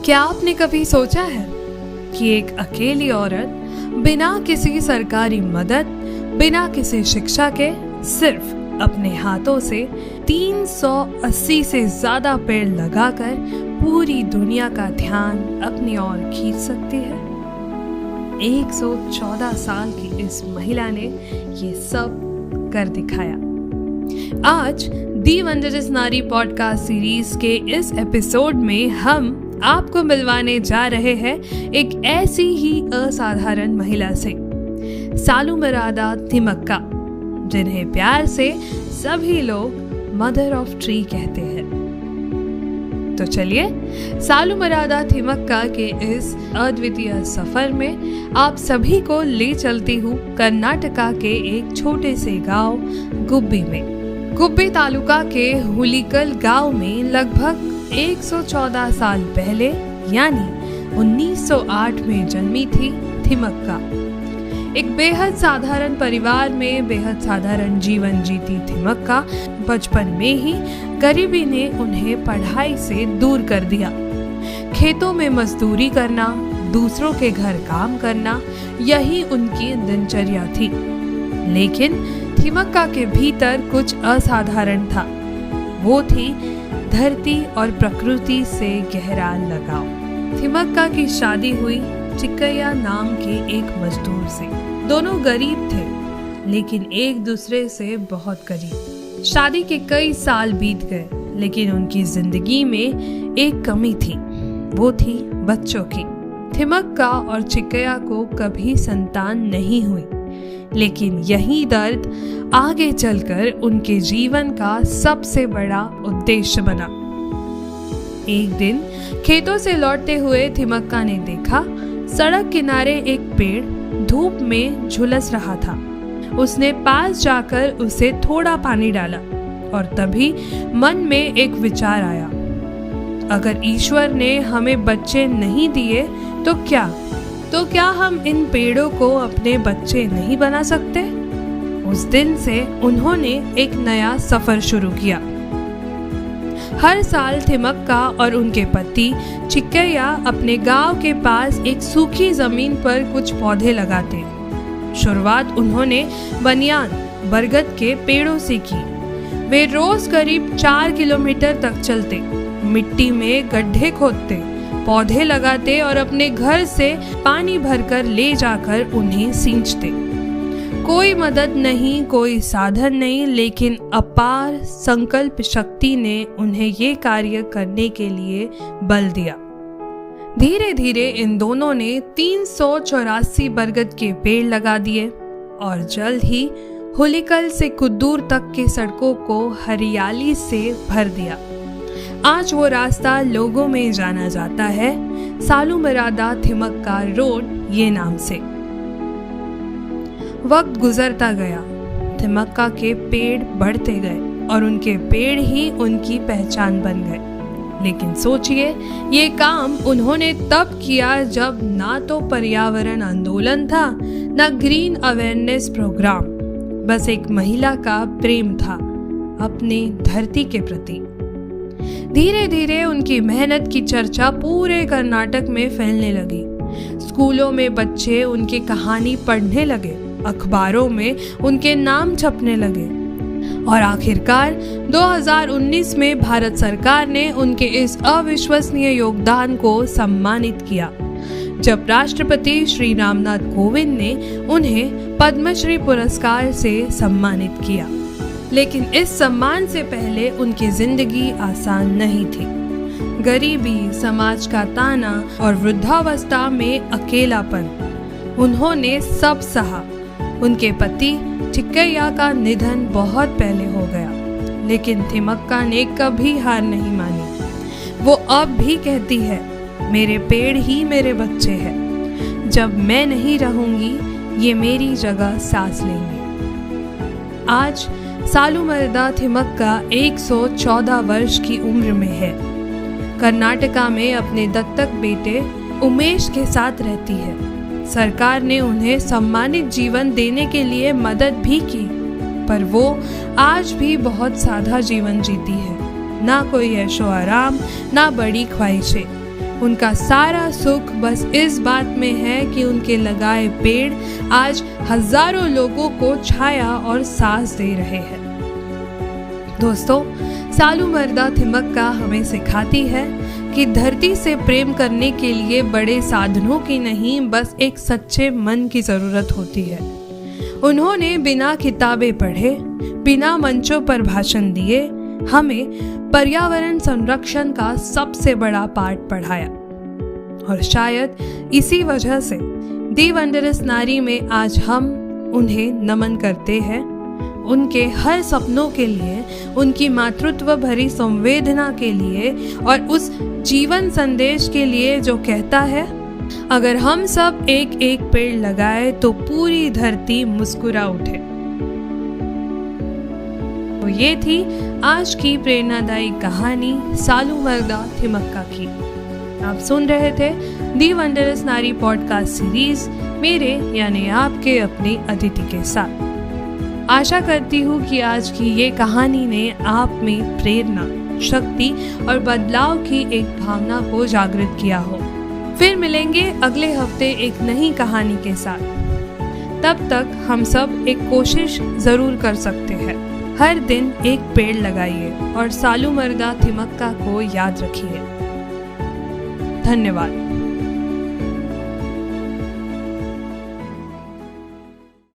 क्या आपने कभी सोचा है कि एक अकेली औरत बिना किसी सरकारी मदद, बिना किसी शिक्षा के सिर्फ अपने हाथों से 380 से ज्यादा पेड़ लगाकर पूरी दुनिया का ध्यान अपनी ओर खींच सकती है? 114 साल की इस महिला ने ये सब कर दिखाया। आज दी वंडरस नारी पॉडकास्ट सीरीज के इस एपिसोड में हम आपको मिलवाने जा रहे हैं एक ऐसी ही असाधारण महिला से, सालुमरादा थिमक्का, जिन्हें प्यार से सभी लोग मदर ऑफ ट्री कहते हैं। तो चलिए सालुमरादा थिमक्का के इस अद्वितीय सफर में आप सभी को ले चलती हूँ कर्नाटका के एक छोटे से गांव गुब्बी में। गुब्बी तालुका के हुलिकल गांव में लगभग 114 साल पहले यानी 1908 में जन्मी थी थिमक्का। एक बेहद साधारण परिवार में बेहद साधारण जीवन जीती थिमक्का बचपन में ही गरीबी ने उन्हें पढ़ाई से दूर कर दिया। खेतों में मजदूरी करना, दूसरों के घर काम करना, यही उनकी दिनचर्या थी। लेकिन थिमक्का के भीतर कुछ असाधारण था। वो थी धरती और प्रकृति से गहरा लगाव। थिमक्का की शादी हुई चिक्कैया नाम के एक मजदूर से। दोनों गरीब थे लेकिन एक दूसरे से बहुत करीब। शादी के कई साल बीत गए लेकिन उनकी जिंदगी में एक कमी थी, वो थी बच्चों की। थिमक्का और चिक्कैया को कभी संतान नहीं हुई, लेकिन यही दर्द आगे चलकर उनके जीवन का सबसे बड़ा उद्देश्य बना। एक दिन खेतों से लौटते हुए थिमक्का ने देखा सड़क किनारे एक पेड़ धूप में झुलस रहा था। उसने पास जाकर उसे थोड़ा पानी डाला और तभी मन में एक विचार आया, अगर ईश्वर ने हमें बच्चे नहीं दिए तो क्या हम इन पेड़ों को अपने बच्चे नहीं बना सकते? उस दिन से उन्होंने एक नया सफर शुरू किया। हर साल थिमक्का और उनके पति चिक्कैया अपने गांव के पास एक सूखी जमीन पर कुछ पौधे लगाते। शुरुआत उन्होंने बनियान, बरगद के पेड़ों से की। वे रोज करीब 4 किलोमीटर तक चलते, मिट्टी में गड्ढे खोदते, पौधे लगाते और अपने घर से पानी भरकर ले जाकर उन्हें सींचते। कोई मदद नहीं, कोई साधन नहीं, लेकिन अपार संकल्प शक्ति ने उन्हें ये कार्य करने के लिए बल दिया। धीरे धीरे इन दोनों ने 384 बरगद के पेड़ लगा दिए और जल्द ही हुलिकल से कुद्दूर तक के सड़कों को हरियाली से भर दिया। आज वो रास्ता लोगों में जाना जाता है सालुमरादा थिमक्का रोड ये नाम से। वक्त गुजरता गया, थिमक्का के पेड़ बढ़ते गए और उनके पेड़ ही उनकी पहचान बन गए। लेकिन सोचिए, ये काम उन्होंने तब किया जब ना तो पर्यावरण आंदोलन था, ना ग्रीन अवेयरनेस प्रोग्राम, बस एक महिला का प्रेम था अपने धरती के प्रति। धीरे धीरे उनकी मेहनत की चर्चा पूरे कर्नाटक में फैलने लगी। स्कूलों में बच्चे उनकी कहानी पढ़ने लगे, अखबारों में उनके नाम छपने लगे और आखिरकार 2019 में भारत सरकार ने उनके इस अविश्वसनीय योगदान को सम्मानित किया, जब राष्ट्रपति श्री रामनाथ कोविंद ने उन्हें पद्मश्री पुरस्कार से सम्मानित किया। लेकिन इस सम्मान से पहले उनकी जिंदगी आसान नहीं थी। गरीबी, समाज का ताना और वृद्धावस्था में अकेलापन, उन्होंने सब सहा। उनके पति चिक्कैया का निधन बहुत पहले हो गया, लेकिन थिमक्का ने कभी हार नहीं मानी। वो अब भी कहती है, मेरे पेड़ ही मेरे बच्चे हैं। जब मैं नहीं रहूंगी, ये मेरी जगह सांस लेंगे। आज सालुमरादा थिमक्का 114 वर्ष की उम्र में है। कर्नाटका में अपने दत्तक बेटे उमेश के साथ रहती है। सरकार ने उन्हें सम्मानित जीवन देने के लिए मदद भी की, पर वो आज भी बहुत सादा जीवन जीती है। ना कोई ऐशो आराम, ना बड़ी ख्वाहिशें। उनका सारा सुख बस इस बात में है कि उनके लगाए पेड़ आज हजारों लोगों को छाया और सांस दे रहे हैं। दोस्तों, सालूमरदा थिमक्का हमें सिखाती है कि धरती से प्रेम करने के लिए बड़े साधनों की नहीं, बस एक सच्चे मन की जरूरत होती है। उन्होंने बिना किताबें पढ़े, बिना मंचों पर भाषण दिए हमें पर्यावरण संरक्षण का सबसे बड़ा पाठ पढ़ाया। और शायद इसी वजह से दी वंडरस नारी में आज हम उन्हें नमन करते हैं, उनके हर सपनों के लिए, उनकी मातृत्व भरी संवेदना के लिए और उस जीवन संदेश के लिए जो कहता है, अगर हम सब एक एक पेड़ लगाए तो पूरी धरती मुस्कुरा उठे। तो ये थी आज की प्रेरणादायी कहानी सालूमरदा थिमक्का की। आप सुन रहे थे दी वंडरस नारी पॉडकास्ट सीरीज मेरे यानी आपके अपने अदिति के साथ। आशा करती हूँ कि आज की ये कहानी ने आप में प्रेरणा, शक्ति और बदलाव की एक भावना को जागृत किया हो। फिर मिलेंगे अगले हफ्ते एक नई कहानी के साथ। तब तक हम सब एक कोशिश जरूर कर सकते हैं। हर दिन एक पेड़ लगाइए और सालूमरदा थिमक्का को याद रखिए। धन्यवाद।